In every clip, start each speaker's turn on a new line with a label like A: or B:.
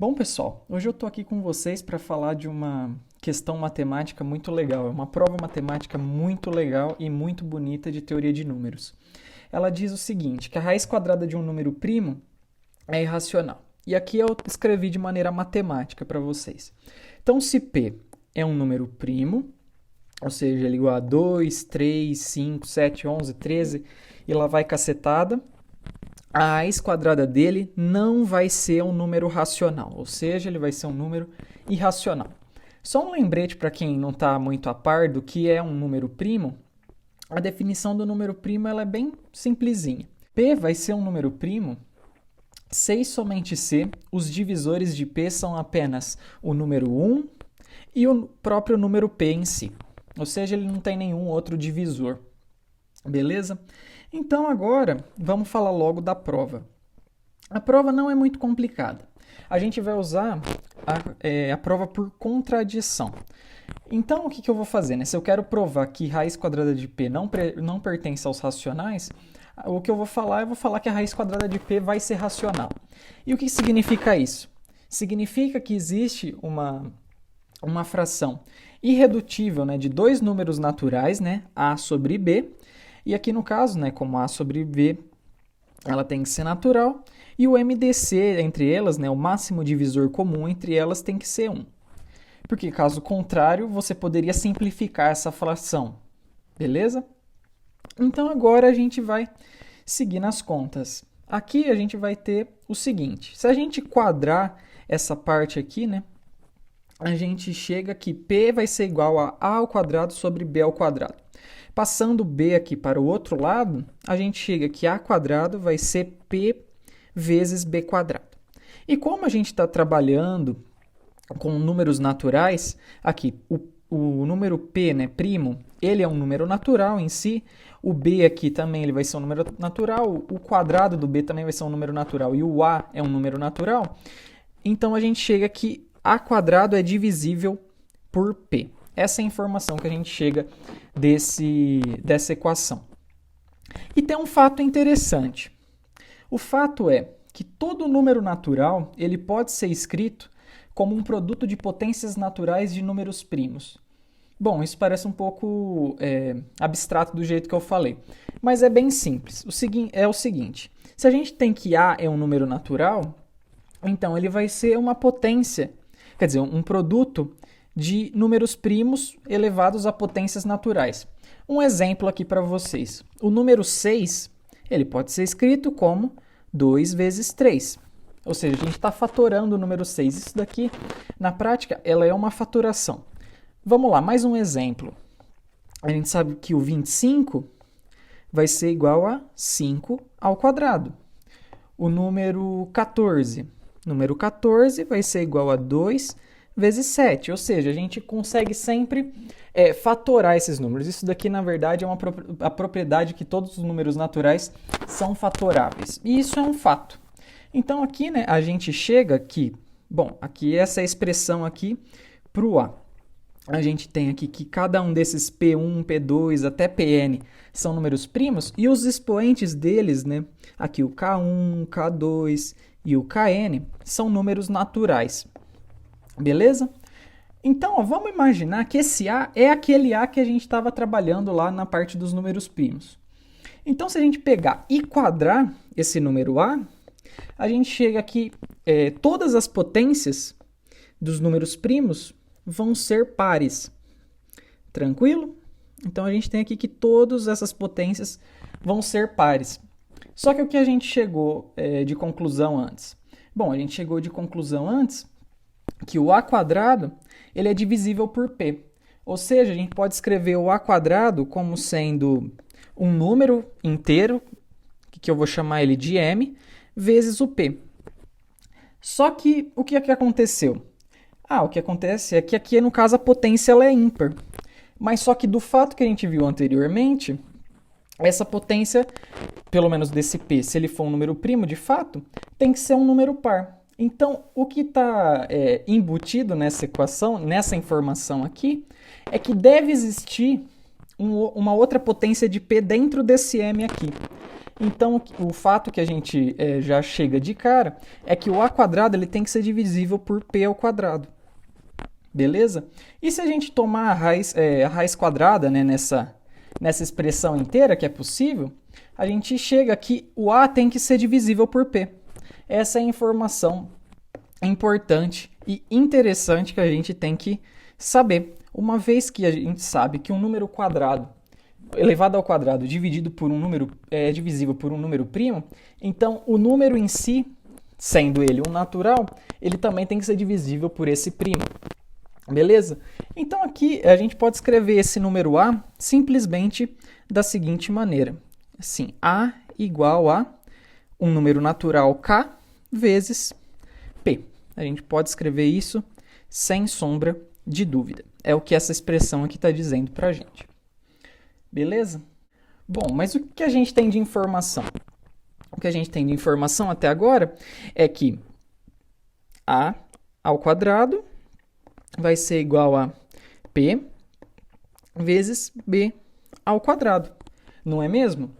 A: Bom, pessoal, hoje eu estou aqui com vocês para falar de uma questão matemática muito legal. É uma prova matemática muito legal e muito bonita de teoria de números. Ela diz o seguinte, que a raiz quadrada de um número primo é irracional. E aqui eu escrevi de maneira matemática para vocês. Então, se P é um número primo, ou seja, ele é igual a 2, 3, 5, 7, 11, 13, e lá vai cacetada, a raiz quadrada dele não vai ser um número racional, ou seja, ele vai ser um número irracional. Só um lembrete para quem não está muito a par do que é um número primo, a definição do número primo ela é bem simplesinha. P vai ser um número primo se e somente se os divisores de P são apenas o número 1 e o próprio número P em si. Ou seja, ele não tem nenhum outro divisor. Beleza? Então agora vamos falar logo da prova. A prova não é muito complicada. A gente vai usar a prova por contradição. Então o que eu vou fazer? Né? Se eu quero provar que raiz quadrada de P não pertence aos racionais, o que eu vou falar que a raiz quadrada de P vai ser racional. E o que significa isso? Significa que existe uma fração irredutível, né, de dois números naturais, né, A sobre B. E aqui no caso, né, como A sobre B, ela tem que ser natural. E o MDC entre elas, né, o máximo divisor comum entre elas tem que ser 1. Porque caso contrário, você poderia simplificar essa fração. Beleza? Então agora a gente vai seguir nas contas. Aqui a gente vai ter o seguinte. Se a gente quadrar essa parte aqui, né, a gente chega que P vai ser igual a A ao quadrado sobre B ao quadrado. Passando B aqui para o outro lado, a gente chega que A quadrado vai ser P vezes B quadrado. E como a gente está trabalhando com números naturais, aqui o número P, né, primo, ele é um número natural em si, o B aqui também ele vai ser um número natural, o quadrado do B também vai ser um número natural e o A é um número natural, então a gente chega que A quadrado é divisível por P. Essa é a informação que a gente chega dessa equação. E tem um fato interessante. O fato é que todo número natural ele pode ser escrito como um produto de potências naturais de números primos. Bom, isso parece um pouco abstrato do jeito que eu falei, mas é bem simples. É o seguinte, se a gente tem que A é um número natural, então ele vai ser uma potência, quer dizer, um produto de números primos elevados a potências naturais. Um exemplo aqui para vocês. O número 6, ele pode ser escrito como 2 vezes 3. Ou seja, a gente está fatorando o número 6. Isso daqui, na prática, ela é uma fatoração. Vamos lá, mais um exemplo. A gente sabe que o 25 vai ser igual a 5 ao quadrado. O número 14. Número 14 vai ser igual a 2 vezes 7, ou seja, a gente consegue sempre fatorar esses números. Isso daqui, na verdade, é a propriedade que todos os números naturais são fatoráveis. E isso é um fato. Então, aqui, né, a gente chega aqui, bom, aqui essa expressão aqui para o A. A gente tem aqui que cada um desses P1, P2 até Pn são números primos e os expoentes deles, né, aqui o K1, K2 e o Kn, são números naturais. Beleza? Então, ó, vamos imaginar que esse A é aquele A que a gente estava trabalhando lá na parte dos números primos. Então, se a gente pegar e quadrar esse número A, a gente chega aqui, todas as potências dos números primos vão ser pares. Tranquilo? Então, a gente tem aqui que todas essas potências vão ser pares. Só que o que a gente chegou de conclusão antes? Bom, a gente chegou de conclusão antes que o A quadrado ele é divisível por P. Ou seja, a gente pode escrever o A quadrado como sendo um número inteiro, que eu vou chamar ele de M, vezes o P. Só que o que aconteceu? O que acontece é que aqui, no caso, a potência ela é ímpar. Mas só que do fato que a gente viu anteriormente, essa potência, pelo menos desse P, se ele for um número primo, de fato, tem que ser um número par. Então, o que está embutido nessa equação, nessa informação aqui, é que deve existir uma outra potência de P dentro desse M aqui. Então, o fato que a gente já chega de cara é que o a quadrado ele tem que ser divisível por p ao quadrado. Beleza? E se a gente tomar a raiz quadrada, né, nessa expressão inteira, que é possível, a gente chega que o a tem que ser divisível por p. Essa é a informação importante e interessante que a gente tem que saber. Uma vez que a gente sabe que um número quadrado elevado ao quadrado dividido por um número é divisível por um número primo, então o número em si, sendo ele um natural, ele também tem que ser divisível por esse primo. Beleza? Então aqui a gente pode escrever esse número a simplesmente da seguinte maneira. Assim, a igual a um número natural k vezes p. A gente pode escrever isso sem sombra de dúvida. É o que essa expressão aqui está dizendo para a gente. Beleza? Bom, mas o que a gente tem de informação? O que a gente tem de informação até agora é que a ao quadrado vai ser igual a p vezes b ao quadrado. Não é mesmo?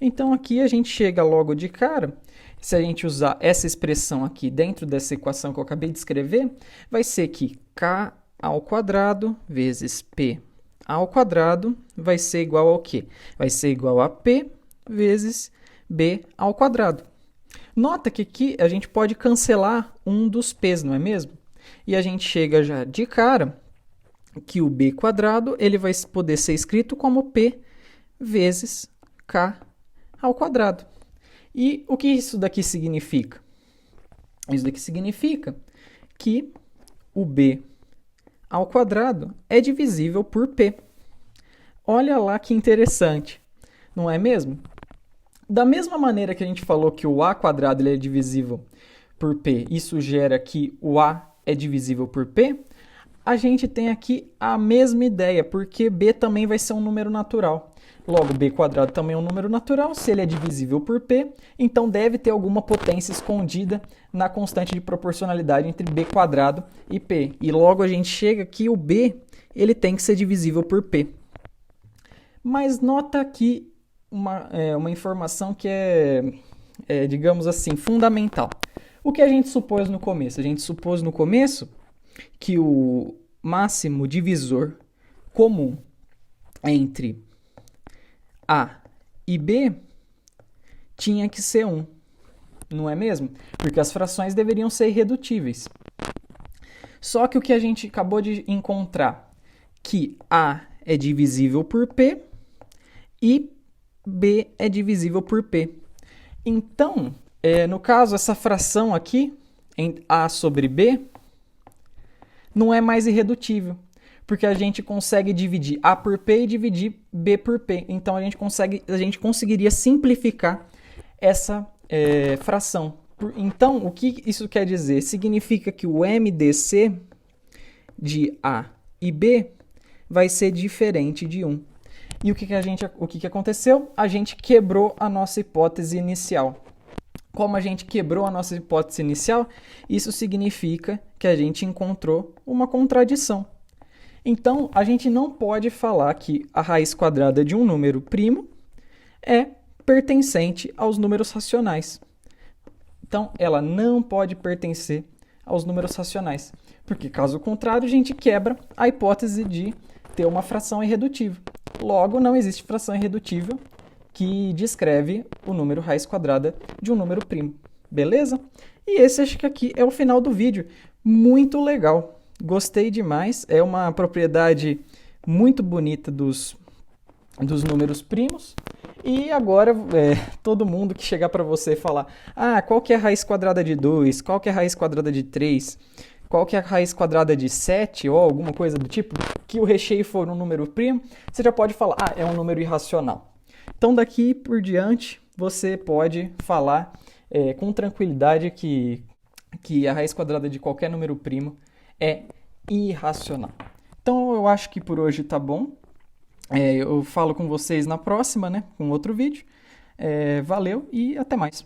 A: Então aqui a gente chega logo de cara, se a gente usar essa expressão aqui dentro dessa equação que eu acabei de escrever, vai ser que k ao quadrado vezes p ao quadrado vai ser igual ao quê? Vai ser igual a p vezes b ao quadrado. Nota que aqui a gente pode cancelar um dos p's, não é mesmo? E a gente chega já de cara que o b quadrado ele vai poder ser escrito como p vezes k ao quadrado. E o que isso daqui significa? Isso daqui significa que o b ao quadrado é divisível por p. Olha lá que interessante, não é mesmo? Da mesma maneira que a gente falou que o a quadrado ele é divisível por p, isso gera que o a é divisível por p, a gente tem aqui a mesma ideia, porque b também vai ser um número natural. Logo, b quadrado também é um número natural, se ele é divisível por p, então deve ter alguma potência escondida na constante de proporcionalidade entre b quadrado e p. E logo a gente chega que o b ele tem que ser divisível por p. Mas nota aqui uma informação que digamos assim, fundamental. O que a gente supôs no começo? A gente supôs no começo que o máximo divisor comum entre a e b tinha que ser 1, não é mesmo? Porque as frações deveriam ser irredutíveis. Só que o que a gente acabou de encontrar, que a é divisível por p e b é divisível por p. Então, no caso, essa fração aqui, em a sobre b, não é mais irredutível, porque a gente consegue dividir a por p e dividir b por p. Então, a gente conseguiria simplificar essa fração. Então, o que isso quer dizer? Significa que o MDC de a e b vai ser diferente de 1. E o que aconteceu? A gente quebrou a nossa hipótese inicial. Como a gente quebrou a nossa hipótese inicial, isso significa que a gente encontrou uma contradição. Então, a gente não pode falar que a raiz quadrada de um número primo é pertencente aos números racionais. Então, ela não pode pertencer aos números racionais, porque caso contrário, a gente quebra a hipótese de ter uma fração irredutível. Logo, não existe fração irredutível que descreve o número raiz quadrada de um número primo. Beleza? E esse acho que aqui é o final do vídeo. Muito legal. Gostei demais. É uma propriedade muito bonita dos números primos. E agora, todo mundo que chegar para você e falar qual que é a raiz quadrada de 2, qual que é a raiz quadrada de 3, qual que é a raiz quadrada de 7, ou alguma coisa do tipo, que o recheio for um número primo, você já pode falar, é um número irracional. Então, daqui por diante, você pode falar com tranquilidade que a raiz quadrada de qualquer número primo é irracional. Então, eu acho que por hoje tá bom. Eu falo com vocês na próxima, né, com outro vídeo. Valeu e até mais.